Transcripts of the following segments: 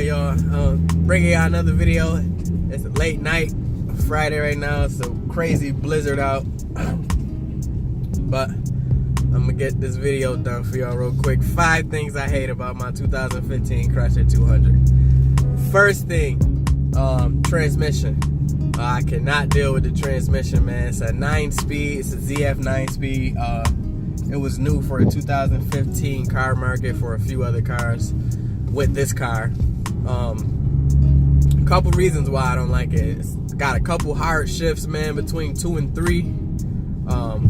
y'all. Bringing y'all another video. It's a late night, Friday right now. It's a crazy blizzard out. But I'm gonna get this video done for y'all real quick. 5 things I hate about my 2015 Chrysler 200. First thing, transmission. I cannot deal with the transmission, man. It's a 9-speed. It's a ZF 9-speed. It was new for the 2015 car market for a few other cars. With this car, couple reasons why I don't like it. It's got a couple hard shifts, man, between 2 and 3.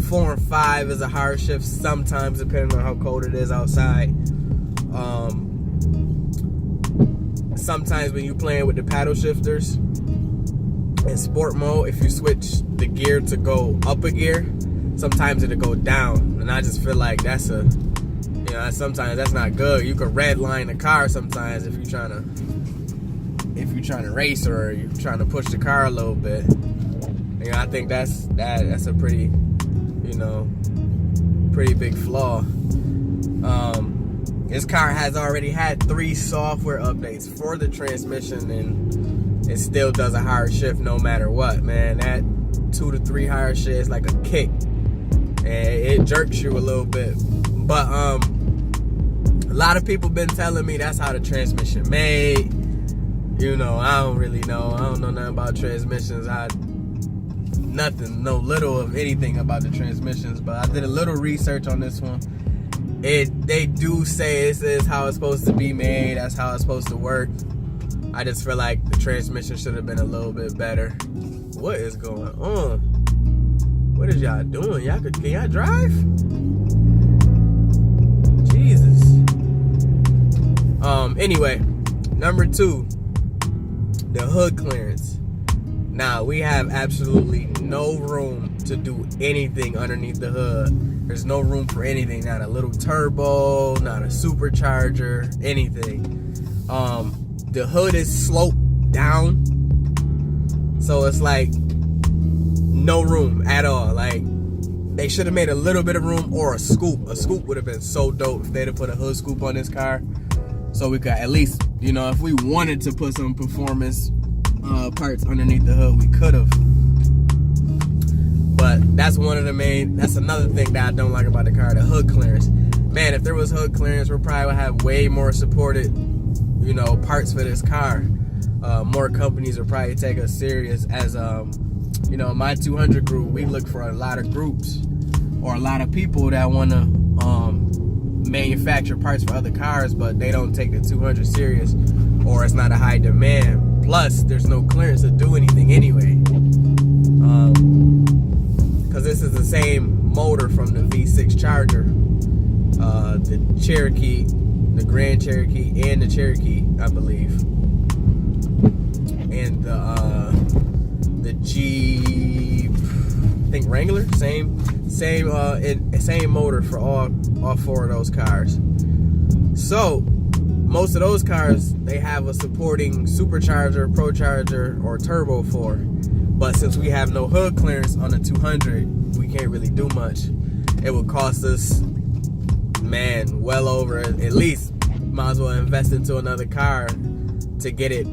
4 and 5 is a hard shift sometimes, depending on how cold it is outside. Sometimes when you're playing with the paddle shifters in sport mode, if you switch the gear to go up a gear, sometimes it'll go down, and I just feel like that's a, you know, sometimes that's not good. You could redline the car sometimes if you're trying to race or you're trying to push the car a little bit. You know, I think that's a pretty, you know, pretty big flaw. This car has already had 3 software updates for the transmission, and it still does a hard shift no matter what, man. That 2 to 3 hard shift is like a kick, and it jerks you a little bit. But a lot of people been telling me that's how the transmission made. You know, I don't really know. I don't know nothing about transmissions. Know little of anything about the transmissions, but I did a little research on this one. They do say this is how it's supposed to be made. That's how it's supposed to work. I just feel like the transmission should have been a little bit better. What is going on? What is y'all doing? Can y'all drive? Jesus. Anyway, number 2, the hood clearance. Now, we have absolutely no room to do anything underneath the hood. There's no room for anything, not a little turbo, not a supercharger, anything. The hood is sloped down, so it's like no room at all. Like, they should have made a little bit of room, or a scoop. A scoop would have been so dope if they'd have put a hood scoop on this car, so we could at least, you know, if we wanted to put some performance parts underneath the hood, we could have. But that's another thing that I don't like about the car, the hood clearance. Man, if there was hood clearance, we probably would have way more supported, you know, parts for this car. More companies would probably take us serious. As you know, my 200 group, we look for a lot of groups or a lot of people that want to manufacture parts for other cars, but they don't take the 200 serious, or it's not a high demand. Plus, there's no clearance to do anything anyway. Because this is the same motor from the V6 Charger, the Cherokee, the Grand Cherokee, and the Cherokee, I believe, and the Jeep, I think Wrangler, same motor for all 4 of those cars. So most of those cars, they have a supporting supercharger, procharger, or turbo for. But since we have no hood clearance on the 200, we can't really do much. It would cost us, man, well over, at least might as well invest into another car to get it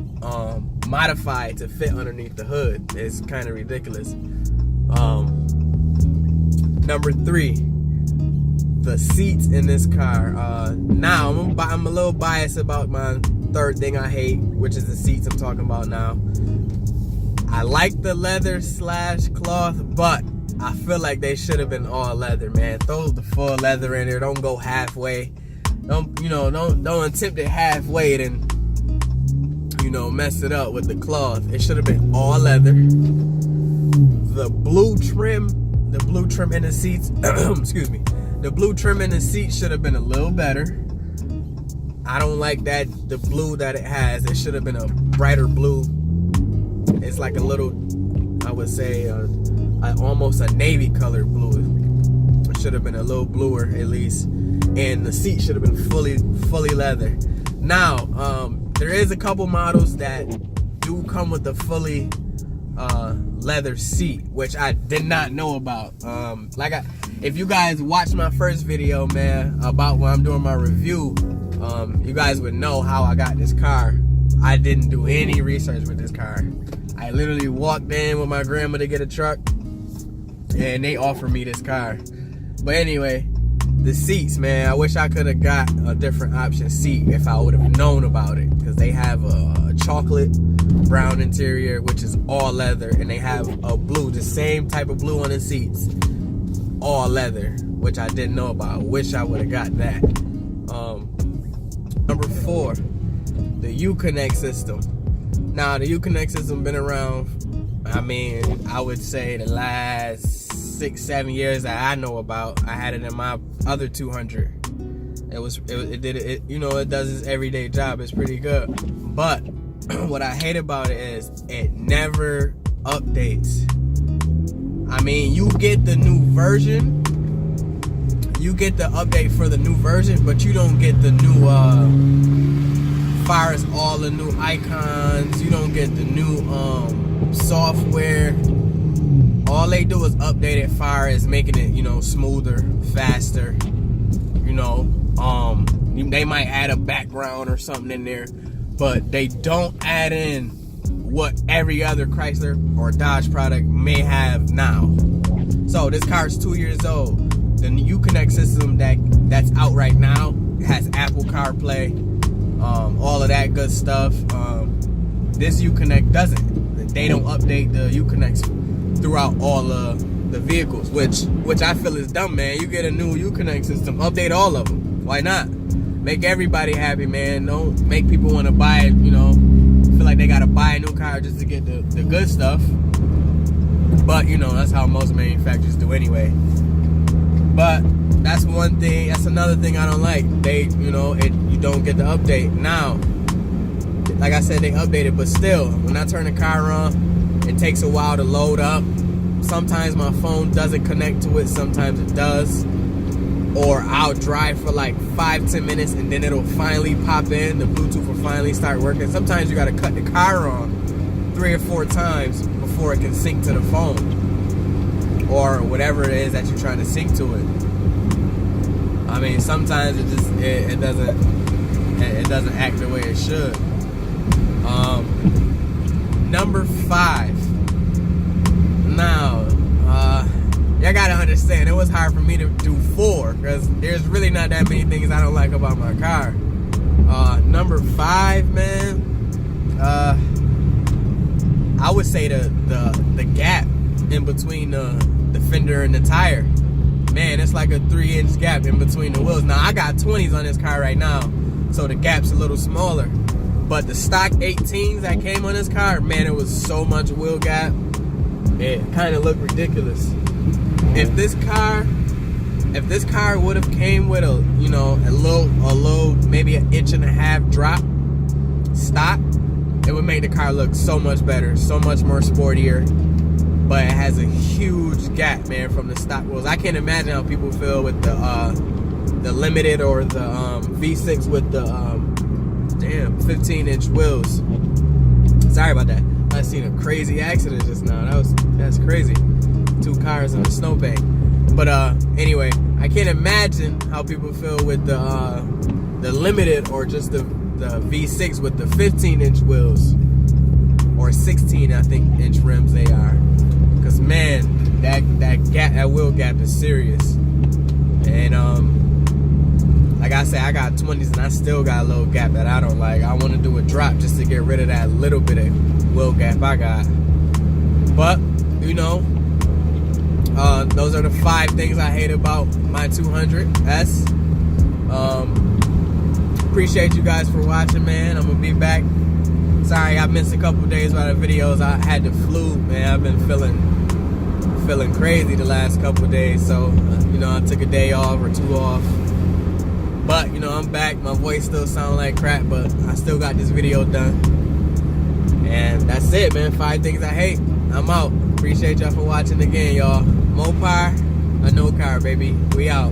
modified to fit underneath the hood. It's kind of ridiculous. Number 3, the seats in this car. Now, I'm a little biased about my 3rd thing I hate, which is the seats I'm talking about now. I like the leather / cloth, but I feel like they should have been all leather, man. Throw the full leather in there. Don't go halfway. Don't attempt it halfway and, you know, mess it up with the cloth. It should have been all leather. The blue trim in the seats, excuse me. The blue trim in the seat should have been a little better. I don't like the blue that it has. It should have been a brighter blue. It's like a little, I would say, almost a navy colored blue. It should have been a little bluer at least. And the seat should have been fully leather. Now, there is a couple models that do come with the fully leather seat, which I did not know about. If you guys watched my first video, man, about when I'm doing my review, you guys would know how I got this car. I didn't do any research with this car. I literally walked in with my grandma to get a truck, and they offered me this car. But anyway, the seats, man, I wish I could have got a different option seat if I would have known about it, because they have a chocolate brown interior, which is all leather, and they have a blue, the same type of blue on the seats, all leather, which I didn't know about. I wish I would have got that. Number 4, the EQIUPMENT system. Now, the EQIUPMENT system been around, I mean, I would say the last 6-7 years that I know about. I had it in my other 200. It does its everyday job. It's pretty good. But what I hate about it is it never updates. I mean, you get the new version, you get the update for the new version, but you don't get the new far as all the new icons. You don't get the new software. All they do is update it far as making it, smoother, faster. They might add a background or something in there, but they don't add in what every other Chrysler or Dodge product may have now. So this car is 2 years old. The EQIUPMENT system that's out right now has Apple CarPlay, all of that good stuff. This EQIUPMENT doesn't. They don't update the EQIUPMENT throughout all the vehicles, which I feel is dumb, man. You get a new EQIUPMENT system, update all of them. Why not? Make everybody happy, man. Don't make people want to buy it, feel like they gotta buy a new car just to get the good stuff. But that's how most manufacturers do anyway. But that's one thing. That's another thing I don't like. You don't get the update. Now, like I said, they update it, but still, when I turn the car on, it takes a while to load up. Sometimes my phone doesn't connect to it, sometimes it does. Or I'll drive for like 5-10 minutes and then it'll finally pop in. The Bluetooth will finally start working. Sometimes you gotta cut the car on 3 or 4 times before it can sync to the phone, or whatever it is that you're trying to sync to it. I mean, sometimes it doesn't act the way it should. Number 5. Now, y'all gotta understand, it was hard for me to do 4 because there's really not that many things I don't like about my car. Number 5, man, I would say the gap in between the fender and the tire. Man, it's like a 3-inch gap in between the wheels. Now, I got 20s on this car right now, so the gap's a little smaller. But the stock 18s that came on this car, man, it was so much wheel gap. It kind of looked ridiculous. If this car would have came with a little maybe 1.5 inch drop stock, it would make the car look so much better, so much more sportier. But it has a huge gap, man, from the stock wheels. I can't imagine how people feel with the limited or the V6 with the 15-inch wheels. Sorry about that. I seen a crazy accident just now. That's crazy. 2 cars in a snowbank. But anyway, I can't imagine how people feel with the limited or just the V6 with the 15-inch wheels, or 16, I think, inch rims they are. Cause man, that wheel gap is serious. And like I said, I got 20s and I still got a little gap that I don't like. I want to do a drop just to get rid of that little bit of wheel gap I got. But those are the 5 things I hate about my 200S. Appreciate you guys for watching, man. I'm gonna be back. Sorry I missed a couple days about the videos. I had the flu, man. I've been feeling crazy the last couple days, so I took a day off or 2 off. But I'm back. My voice still sounds like crap, but I still got this video done. And that's it, man. 5 things I hate. I'm out. Appreciate y'all for watching again, y'all. Mopar, a no car, baby. We out.